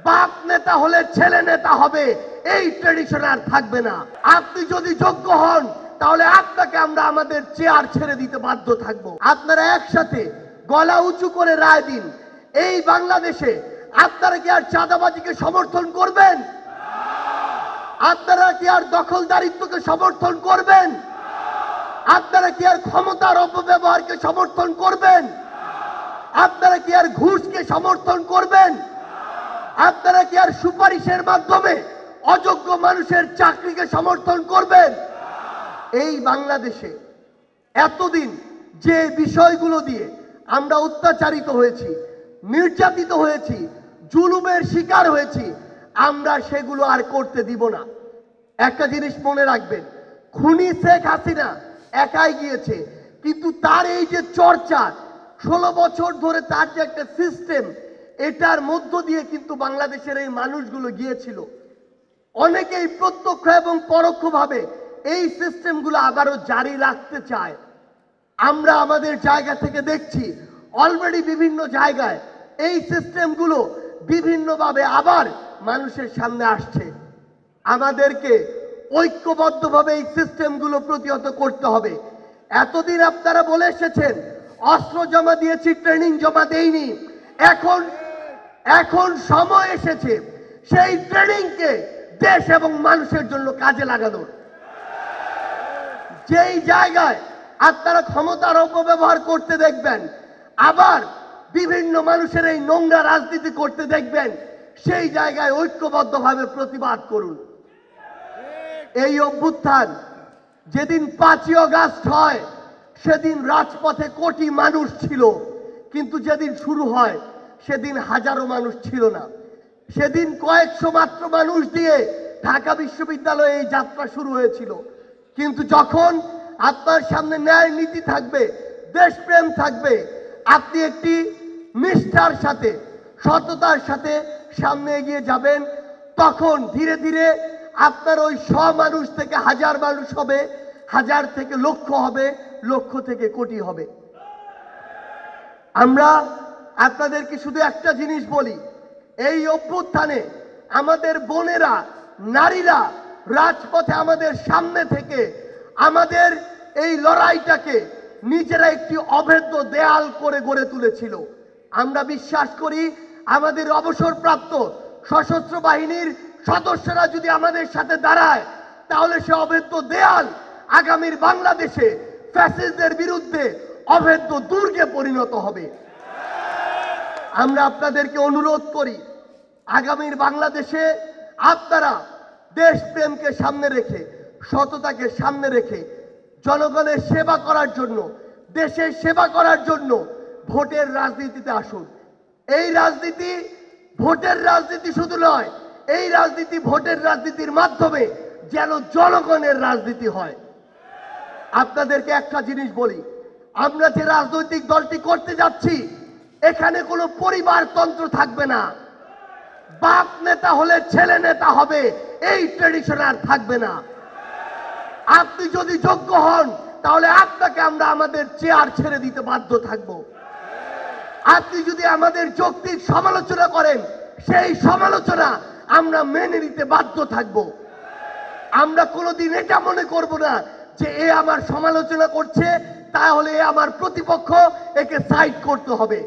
বাপ নেতা হলে ছেলে নেতা হবে, এই ট্রেডিশন আর থাকবে না। আপনি যদি যোগ্য হন তাহলে আপনাকে আমরা আমাদের চেয়ার ছেড়ে দিতে বাধ্য থাকব। আপনারা একসাথে গলা উঁচু করে রায় দিন, এই বাংলাদেশে আপনারা কি আর চাঁদাবাজিকে সমর্থন করবেন? আপনারা কি আর দখলদারিত্বকে সমর্থন করবেন? আপনারা কি আর ক্ষমতার অপব্যবহারকে সমর্থন করবেন? আপনারা কি আর ঘুষকে সমর্থন করবেন? আপনারা কি আর সুপারিশের মাধ্যমে অযোগ্য মানুষের চাকরিকে সমর্থন করবেন? এই বাংলাদেশে এতদিন যে বিষয়গুলো দিয়ে আমরা অত্যাচারিত হয়েছি, নির্যাতিত হয়েছি, জুলুমের শিকার হয়েছি, আমরা সেগুলো আর করতে দিব না। একটা জিনিস মনে রাখবেন, খুনি শেখ হাসিনা একাই গিয়েছে, কিন্তু তার এই যে চর্চা 16 বছর ধরে তার যে একটা সিস্টেম, এটার মধ্য দিয়ে কিন্তু বাংলাদেশের এই মানুষগুলো গিয়েছিল। অনেকেই প্রত্যক্ষ এবং পরোক্ষভাবে এই সিস্টেমগুলো আবারও জারি রাখতে চায়। আমরা আমাদের জায়গা থেকে দেখছি অলরেডি বিভিন্ন জায়গায় এই সিস্টেমগুলো বিভিন্নভাবে আবার মানুষের সামনে আসছে। আমাদেরকে ঐক্যবদ্ধভাবে এই সিস্টেমগুলো প্রতিহত করতে হবে। এতদিন আপনারা বলে এসেছেন অস্ত্র জমা দিয়েছি, ট্রেনিং জমা দেইনি। এখন সময় এসেছে সেই ট্রেনিংকে দেশ এবং মানুষের জন্য কাজে লাগানোর। যেই জায়গায় আপনারা ক্ষমতার অপব্যবহার করতে দেখবেন, আবার বিভিন্ন মানুষের এই নোংরা রাজনীতি করতে দেখবেন, সেই জায়গায় ঐক্যবদ্ধভাবে প্রতিবাদ করুন। এই অভ্যুত্থান যেদিন 5ই আগস্ট হয় সেদিন রাজপথে কোটি মানুষ ছিল, কিন্তু যেদিন শুরু হয় সেদিন হাজারো মানুষ ছিল না। সেদিন কয়েকশো মাত্র মানুষ দিয়ে ঢাকা বিশ্ববিদ্যালয়ে এই যাত্রা শুরু হয়েছিল। কিন্তু যখন আপনার সামনে ন্যায় নীতি থাকবে, দেশপ্রেম থাকবে, আপনি একটি নিষ্ঠার সাথে, সততার সাথে সামনে এগিয়ে যাবেন, তখন ধীরে ধীরে আপনার ওই 100 মানুষ থেকে হাজার মানুষ হবে, হাজার থেকে লক্ষ হবে, লক্ষ থেকে কোটি হবে। আমরা আপনাদেরকে শুধু একটা জিনিস বলি, এই অভ্যুত্থানে আমাদের বোনেরা, নারীরা রাজপথে আমাদের সামনে থেকে আমাদের এই লড়াইটাকে নিজেরা একটি অভেদ্য দেয়াল করে গড়ে তুলেছিল। আমরা বিশ্বাস করি আমাদের অবসরপ্রাপ্ত সশস্ত্র বাহিনীর সদস্যরা যদি আমাদের সাথে দাঁড়ায়, তাহলে সে অভেদ্য দেয়াল আগামীর বাংলাদেশে ফ্যাসিস্টদের বিরুদ্ধে অভেদ্য দুর্গে পরিণত হবে। আমরা আপনাদেরকে অনুরোধ করি, আগামীর বাংলাদেশে আপনারা দেশপ্রেমকে সামনে রেখে, সততাকে সামনে রেখে জনগণের সেবা করার জন্য, দেশের সেবা করার জন্য ভোটের রাজনীতিতে আসুন। এই রাজনীতি ভোটের রাজনীতি শুধু নয়, এই রাজনীতি ভোটের রাজনীতির মাধ্যমে যেন জনগণের রাজনীতি হয়। আপনাদেরকে একটা জিনিস বলি, আমরা যে রাজনৈতিক দলটি করতে যাচ্ছি, এখানে কোনো পরিবারতন্ত্র থাকবে না। বাপ নেতা হলে ছেলে নেতা হবে, এই ট্রেডিশন আর থাকবে না। আপনি যদি যোগ্য হন তাহলে আপনাকে আমরা আমাদের চেয়ার ছেড়ে দিতে বাধ্য থাকব। আপনি যদি আমাদের যৌক্তিক সমালোচনা করেন, সেই সমালোচনা আমরা মেনে নিতে বাধ্য থাকব। আমরা কোনোদিন এটা মনে করব না যে এ আমার সমালোচনা করছে, তাহলে এ আমার প্রতিপক্ষ, একে সাইড করতে হবে।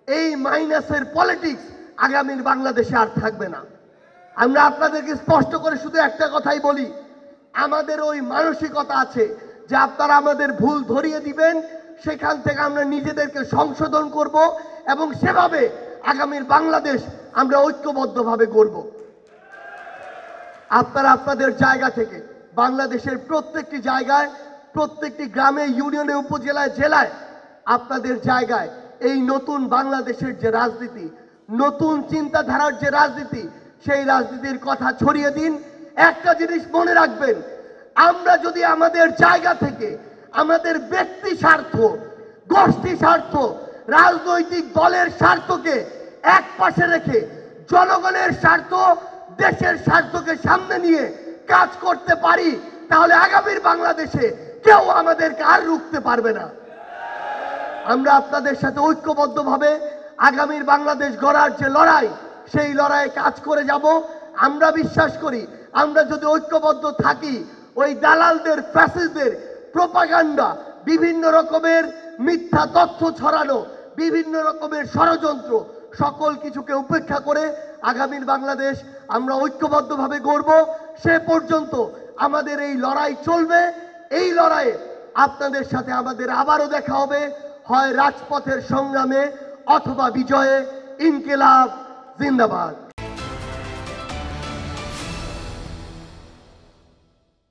এই মাইনাসের পলিটিক্স আগামীর বাংলাদেশে আর থাকবে না। আমরা আপনাদেরকে স্পষ্ট করে শুধু একটা কথাই বলি, আমাদের ওই মানসিকতা আছে যে আপনারা আমাদের ভুল ধরিয়ে দিবেন, সেখান থেকে আমরা নিজেদেরকে সংশোধন করব এবং সেভাবে আগামীর বাংলাদেশ আমরা ঐক্যবদ্ধভাবে গড়ব। আপনারা আপনাদের জায়গা থেকে বাংলাদেশের প্রত্যেকটি জায়গায়, প্রত্যেকটি গ্রামে, ইউনিয়নে, উপজেলায়, জেলায় আপনাদের জায়গায় এই নতুন বাংলাদেশের যে রাজনীতি, নতুন চিন্তাধারার যে রাজনীতি, সেই রাজনীতির কথা ছড়িয়ে দিন। একটা জিনিস মনে রাখবেন, আমরা যদি আমাদের জায়গা থেকে আমাদের ব্যক্তি স্বার্থ, গোষ্ঠী স্বার্থ, রাজনৈতিক দলের স্বার্থকে এক পাশে রেখে জনগণের স্বার্থ, দেশের স্বার্থকে সামনে নিয়ে কাজ করতে পারি, তাহলে আগামীর বাংলাদেশে কেউ আমাদেরকে আর রুখতে পারবে না। আমরা আপনাদের সাথে ঐক্যবদ্ধভাবে আগামীর বাংলাদেশ গড়ার যে লড়াই, সেই লড়াইয়ে কাজ করে যাব। আমরা বিশ্বাস করি আমরা যদি ঐক্যবদ্ধ থাকি, ওই দালালদের, ফ্যাসিস্টদের প্রোপাগান্ডা, বিভিন্ন রকমের মিথ্যা তথ্য ছড়ানো, বিভিন্ন রকমের ষড়যন্ত্র, সকল কিছুকে উপেক্ষা করে আগামীর বাংলাদেশ আমরা ঐক্যবদ্ধভাবে গড়ব। সে পর্যন্ত আমাদের এই লড়াই চলবে। এই লড়াইয়ে আপনাদের সাথে আমাদের আবারও দেখা হবে, হয় রাজপথের সংগ্রামে অথবা বিজয়ে। ইনকিলাব জিন্দাবাদ।